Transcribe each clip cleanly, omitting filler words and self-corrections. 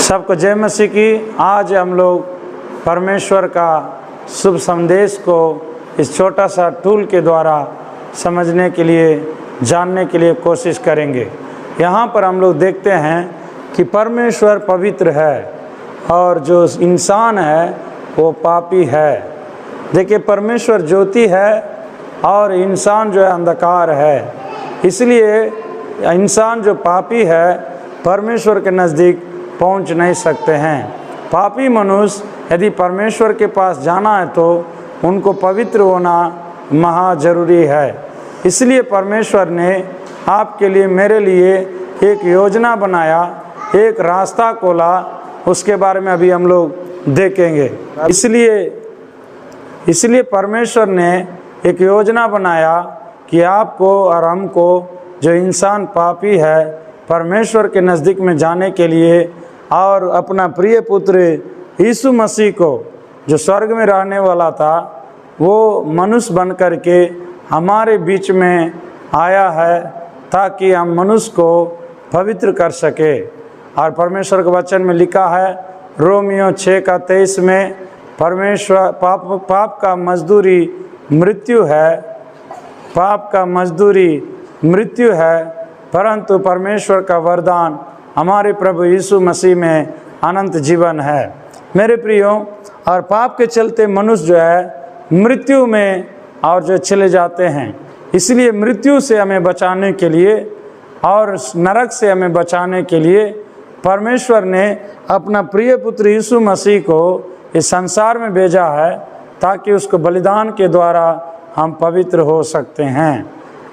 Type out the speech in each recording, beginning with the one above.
सबको जय मसीह की। आज हम लोग परमेश्वर का शुभ संदेश को इस छोटा सा टूल के द्वारा समझने के लिए, जानने के लिए कोशिश करेंगे। यहाँ पर हम लोग देखते हैं कि परमेश्वर पवित्र है और जो इंसान है वो पापी है। देखिए, परमेश्वर ज्योति है और इंसान जो है अंधकार है। इसलिए इंसान जो पापी है परमेश्वर के नज़दीक पहुंच नहीं सकते हैं। पापी मनुष्य यदि परमेश्वर के पास जाना है तो उनको पवित्र होना महा जरूरी है। इसलिए परमेश्वर ने आपके लिए, मेरे लिए एक योजना बनाया, एक रास्ता खोला। उसके बारे में अभी हम लोग देखेंगे। इसलिए परमेश्वर ने एक योजना बनाया कि आपको और हमको, जो इंसान पापी है, परमेश्वर के नज़दीक में जाने के लिए और अपना प्रिय पुत्र यीशु मसीह को, जो स्वर्ग में रहने वाला था, वो मनुष्य बन कर के हमारे बीच में आया है ताकि हम मनुष्य को पवित्र कर सके। और परमेश्वर के वचन में लिखा है रोमियो 6:23 में, परमेश्वर पाप का मजदूरी मृत्यु है, पाप का मजदूरी मृत्यु है, परंतु परमेश्वर का वरदान हमारे प्रभु यीशु मसीह में अनंत जीवन है। मेरे प्रियो, और पाप के चलते मनुष्य जो है मृत्यु में और जो चले जाते हैं। इसलिए मृत्यु से हमें बचाने के लिए और नरक से हमें बचाने के लिए परमेश्वर ने अपना प्रिय पुत्र यीशु मसीह को इस संसार में भेजा है ताकि उसको बलिदान के द्वारा हम पवित्र हो सकते हैं।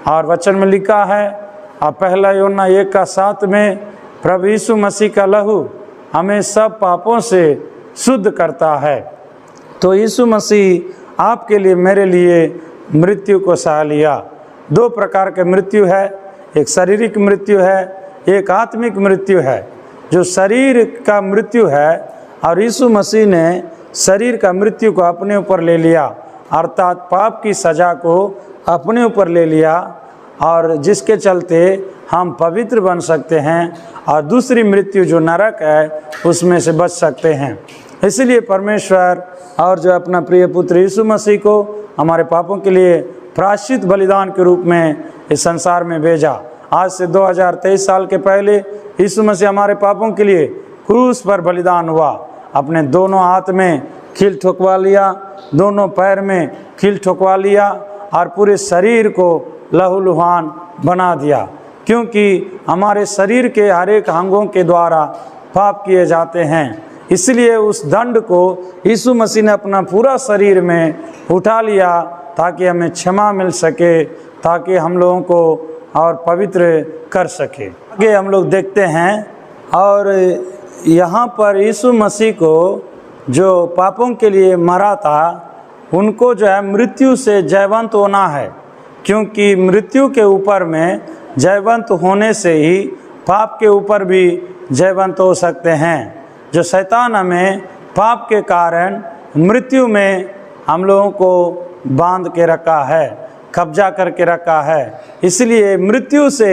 और वचन में लिखा है, और पहला यूहन्ना 1:7 में, प्रभु यीशु मसीह का लहू हमें सब पापों से शुद्ध करता है। तो यीशु मसीह आपके लिए, मेरे लिए मृत्यु को सह लिया। दो प्रकार के मृत्यु है, एक शारीरिक मृत्यु है, एक आत्मिक मृत्यु है। जो शरीर का मृत्यु है, और यीशु मसीह ने शरीर का मृत्यु को अपने ऊपर ले लिया, अर्थात पाप की सज़ा को अपने ऊपर ले लिया, और जिसके चलते हम पवित्र बन सकते हैं और दूसरी मृत्यु जो नरक है उसमें से बच सकते हैं। इसलिए परमेश्वर और जो अपना प्रिय पुत्र यीशु मसीह को हमारे पापों के लिए प्रायश्चित बलिदान के रूप में इस संसार में भेजा। आज से 2023 साल के पहले यीशु मसीह हमारे पापों के लिए क्रूस पर बलिदान हुआ। अपने दोनों हाथ में कील ठोकवा लिया, दोनों पैर में कील ठोकवा लिया और पूरे शरीर को लहूलुहान बना दिया, क्योंकि हमारे शरीर के हर एक अंगों के द्वारा पाप किए जाते हैं। इसलिए उस दंड को यीशु मसीह ने अपना पूरा शरीर में उठा लिया ताकि हमें क्षमा मिल सके, ताकि हम लोगों को और पवित्र कर सके। आगे हम लोग देखते हैं, और यहाँ पर यीशु मसीह को जो पापों के लिए मरा था, उनको जो है मृत्यु से जयवंत होना है, क्योंकि मृत्यु के ऊपर में जयवंत होने से ही पाप के ऊपर भी जयवंत हो सकते हैं। जो शैतान हमें पाप के कारण मृत्यु में हम लोगों को बांध के रखा है, कब्जा करके रखा है। इसलिए मृत्यु से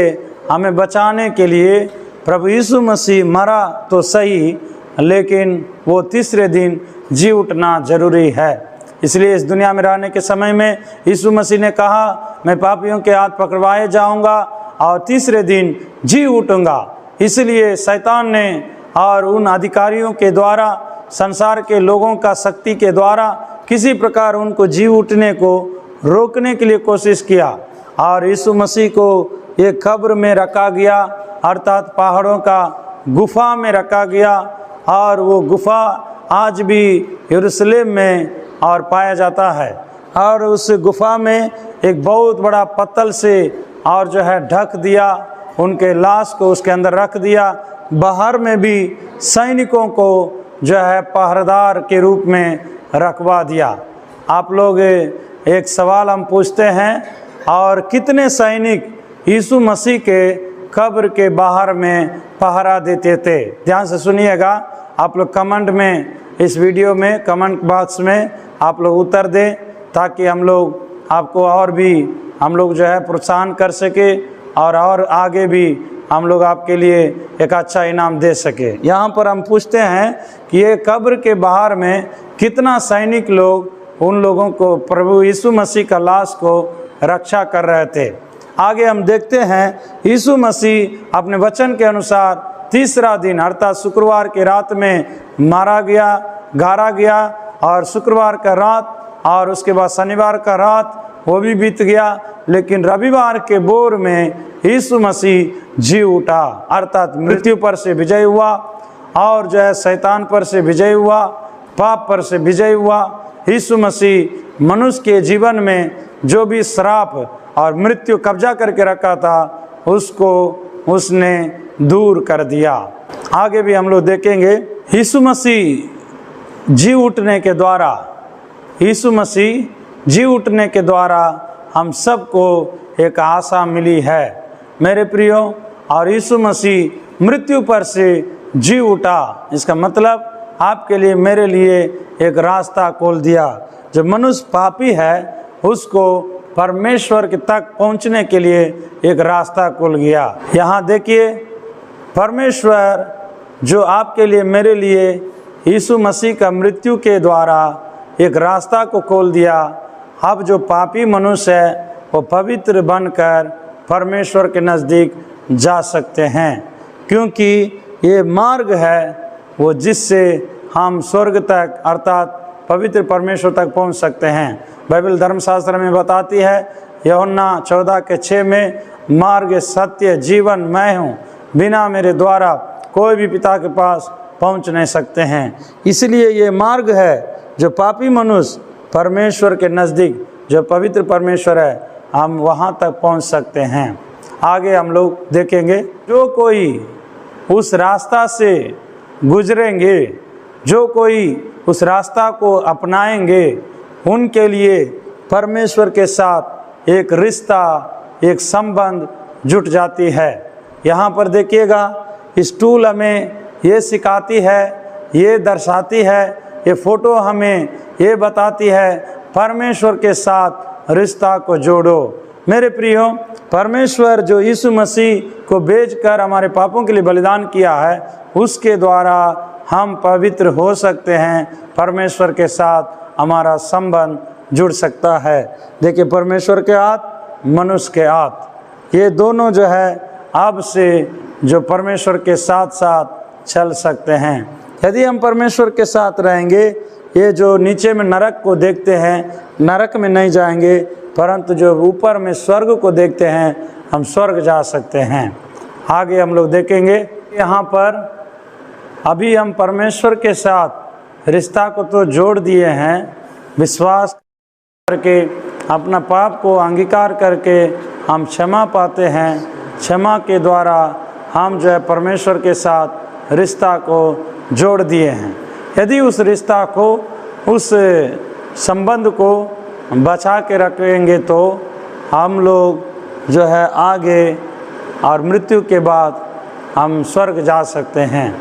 हमें बचाने के लिए प्रभु यीशु मसीह मरा तो सही, लेकिन वो तीसरे दिन जी उठना जरूरी है। इसलिए इस दुनिया में रहने के समय में यीशु मसीह ने कहा, मैं पापियों के हाथ पकड़वाए जाऊंगा और तीसरे दिन जी उठूंगा। इसलिए शैतान ने और उन अधिकारियों के द्वारा, संसार के लोगों का शक्ति के द्वारा किसी प्रकार उनको जी उठने को रोकने के लिए कोशिश किया, और यीशु मसीह को एक कब्र में रखा गया, अर्थात पहाड़ों का गुफा में रखा गया। और वो गुफा आज भी यरूशलेम में और पाया जाता है। और उस गुफा में एक बहुत बड़ा पत्तल से और जो है ढक दिया, उनके लाश को उसके अंदर रख दिया। बाहर में भी सैनिकों को जो है पहरेदार के रूप में रखवा दिया। आप लोग एक सवाल हम पूछते हैं, और कितने सैनिक यीशु मसीह के कब्र के बाहर में पहरा देते थे? ध्यान से सुनिएगा। आप लोग कमेंट में, इस वीडियो में कमेंट बॉक्स में आप लोग उत्तर दें, ताकि हम लोग आपको और भी हम लोग जो है प्रोत्साहन कर सके और आगे भी हम लोग आपके लिए एक अच्छा इनाम दे सके। यहाँ पर हम पूछते हैं कि ये कब्र के बाहर में कितना सैनिक लोग उन लोगों को, प्रभु यीशु मसीह का लाश को रक्षा कर रहे थे। आगे हम देखते हैं यीशु मसीह अपने वचन के अनुसार तीसरा दिन अर्थात शुक्रवार की रात में मारा गया, गाड़ा गया, और शुक्रवार का रात और उसके बाद शनिवार का रात वो भी बीत गया, लेकिन रविवार के भोर में यीशु मसीह जी उठा, अर्थात मृत्यु पर से विजय हुआ और जो है शैतान पर से विजय हुआ, पाप पर से विजय हुआ। यीशु मसीह मनुष्य के जीवन में जो भी श्राप और मृत्यु कब्जा करके रखा था उसको उसने दूर कर दिया। आगे भी हम लोग देखेंगे यीशु मसीह जी उठने के द्वारा, यीशु मसीह जी उठने के द्वारा हम सबको एक आशा मिली है मेरे प्रियो। और यीशु मसीह मृत्यु पर से जी उठा, इसका मतलब आपके लिए मेरे लिए एक रास्ता खोल दिया। जो मनुष्य पापी है उसको परमेश्वर के तक पहुंचने के लिए एक रास्ता खुल गया। यहाँ देखिए, परमेश्वर जो आपके लिए मेरे लिए यीशु मसीह का मृत्यु के द्वारा एक रास्ता को खोल दिया। अब जो पापी मनुष्य है वो पवित्र बनकर परमेश्वर के नज़दीक जा सकते हैं, क्योंकि ये मार्ग है वो जिससे हम स्वर्ग तक अर्थात पवित्र परमेश्वर तक पहुंच सकते हैं। बाइबल धर्मशास्त्र में बताती है यूहन्ना 14:6 में, मार्ग सत्य जीवन मैं हूँ, बिना मेरे द्वारा कोई भी पिता के पास पहुंच नहीं सकते हैं। इसलिए ये मार्ग है जो पापी मनुष्य परमेश्वर के नज़दीक, जो पवित्र परमेश्वर है, हम वहाँ तक पहुँच सकते हैं। आगे हम लोग देखेंगे, जो कोई उस रास्ता से गुजरेंगे, जो कोई उस रास्ता को अपनाएंगे, उनके लिए परमेश्वर के साथ एक रिश्ता, एक संबंध जुट जाती है। यहाँ पर देखिएगा, इस टूल हमें ये सिखाती है, ये दर्शाती है, ये फोटो हमें ये बताती है परमेश्वर के साथ रिश्ता को जोड़ो। मेरे प्रियो, परमेश्वर जो यीशु मसीह को भेजकर हमारे पापों के लिए बलिदान किया है, उसके द्वारा हम पवित्र हो सकते हैं, परमेश्वर के साथ हमारा संबंध जुड़ सकता है। देखिए, परमेश्वर के हाथ, मनुष्य के हाथ, ये दोनों जो है अब से जो परमेश्वर के साथ साथ चल सकते हैं। यदि हम परमेश्वर के साथ रहेंगे, ये जो नीचे में नरक को देखते हैं, नरक में नहीं जाएंगे, परंतु जो ऊपर में स्वर्ग को देखते हैं, हम स्वर्ग जा सकते हैं। आगे हम लोग देखेंगे, यहाँ पर अभी हम परमेश्वर के साथ रिश्ता को तो जोड़ दिए हैं, विश्वास करके अपना पाप को अंगीकार करके हम क्षमा पाते हैं। क्षमा के द्वारा हम जो है परमेश्वर के साथ रिश्ता को जोड़ दिए हैं। यदि उस रिश्ता को, उस संबंध को बचा के रखेंगे तो हम लोग जो है आगे और मृत्यु के बाद हम स्वर्ग जा सकते हैं।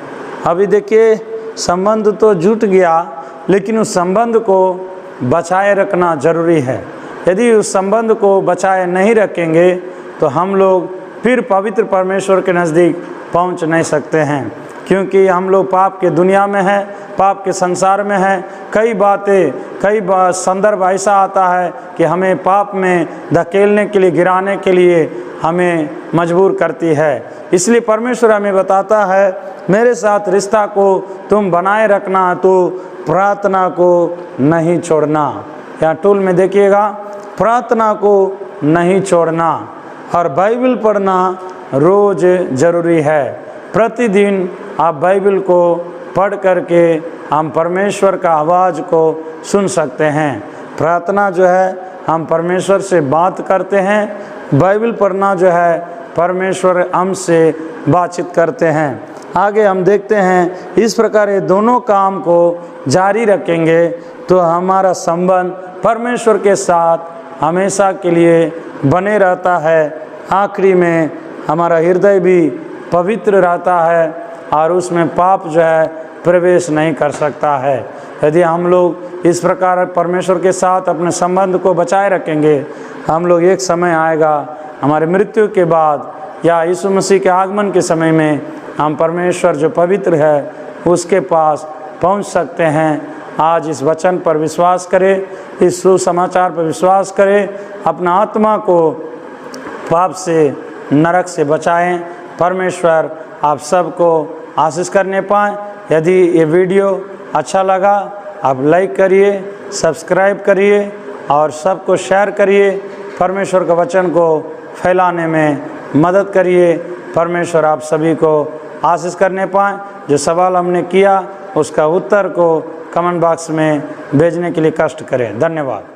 अभी देखिए, संबंध तो जुट गया, लेकिन उस संबंध को बचाए रखना जरूरी है। यदि उस संबंध को बचाए नहीं रखेंगे तो हम लोग फिर पवित्र परमेश्वर के नज़दीक पहुंच नहीं सकते हैं, क्योंकि हम लोग पाप के दुनिया में हैं, पाप के संसार में हैं। कई बार संदर्भ ऐसा आता है कि हमें पाप में धकेलने के लिए, गिराने के लिए हमें मजबूर करती है। इसलिए परमेश्वर हमें बताता है, मेरे साथ रिश्ता को तुम बनाए रखना तो प्रार्थना को नहीं छोड़ना। यहाँ टूल में देखिएगा, प्रार्थना को नहीं छोड़ना और बाइबल पढ़ना रोज़ ज़रूरी है। प्रतिदिन आप बाइबल को पढ़ करके हम परमेश्वर का आवाज़ को सुन सकते हैं। प्रार्थना जो है हम परमेश्वर से बात करते हैं, बाइबल पढ़ना जो है परमेश्वर हमसे बातचीत करते हैं। आगे हम देखते हैं, इस प्रकार ये दोनों काम को जारी रखेंगे तो हमारा संबंध परमेश्वर के साथ हमेशा के लिए बने रहता है। आखिरी में हमारा हृदय भी पवित्र रहता है और उसमें पाप जो है प्रवेश नहीं कर सकता है। यदि हम लोग इस प्रकार परमेश्वर के साथ अपने संबंध को बचाए रखेंगे, हम लोग एक समय आएगा हमारे मृत्यु के बाद या यीशु मसीह के आगमन के समय में हम परमेश्वर जो पवित्र है उसके पास पहुंच सकते हैं। आज इस वचन पर विश्वास करें, इस सुसमाचार पर विश्वास करें, अपना आत्मा को पाप से, नरक से बचाएं। परमेश्वर आप सबको आशीष करने पाएँ। यदि ये वीडियो अच्छा लगा आप लाइक करिए, सब्सक्राइब करिए और सबको शेयर करिए। परमेश्वर के वचन को फैलाने में मदद करिए। परमेश्वर आप सभी को आशीष करने पाएँ। जो सवाल हमने किया उसका उत्तर को कमेंट बॉक्स में भेजने के लिए कष्ट करें। धन्यवाद।